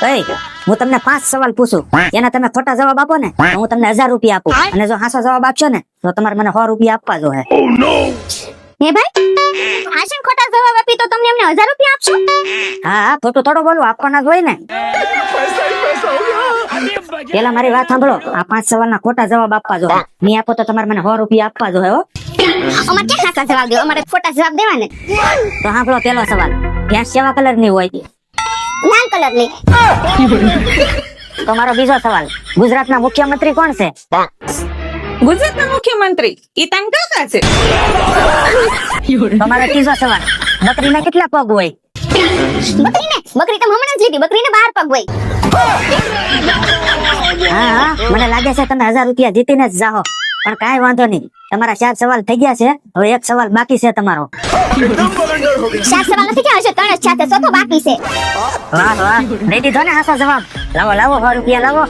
એ હું તમને 5 સવાલ પૂછું, એના તમે ખોટા જવાબ આપો ને તો હું તમને 1000 રૂપિયા આપું, અને જો સાચો જવાબ આપશો ને તો તમારે મને 100 રૂપિયા આપવા જો હે. હે ભાઈ આશા ખોટા જવાબ આપી તો તમને અમને 1000 રૂપિયા આપશો? હા હા, ખોટું થોડો બોલું, આપવાના જ હોય ને. પેલા મારી વાત સાંભળો, આ 5 સવાલના ખોટા જવાબ આપવા જો. ની આપો તો તમારે મને 100 રૂપિયા આપવા જો હે હો. અમારે ક્યાં સાચા જવાબ દેવા, અમારે ખોટા જવાબ દેવા ને. તો સાંભળો, પેલો સવાલ, ભેંસ કેવા કલરની હોય છે? લાલ કલરની. તો મારો બીજો સવાલ, ગુજરાતના મુખ્યમંત્રી કોણ છે? ગુજરાતના મુખ્યમંત્રી ઈ તન કાકા છે. તો મારો ત્રીજો સવાલ, બકરીના કેટલા પગ હોય? બકરી તો હમણાં જ લીધી, બકરીને 12 પગ હોય. હા હા, મને લાગે છે તમે 1000 રૂપિયા જીતીને જ જાહો, પણ કાંઈ વાંધો નહીં, તમારા 4 સવાલ થઈ ગયા છે, હવે એક સવાલ બાકી છે તમારો. 4 સવાલ નથી થયા, હશે 3 જ છે, ચોથો બાકી છે. વાહ વાહ, દઈ દીધો ને હાસો જવાબ. લાવો લાવો, 100 રૂપિયા લાવો.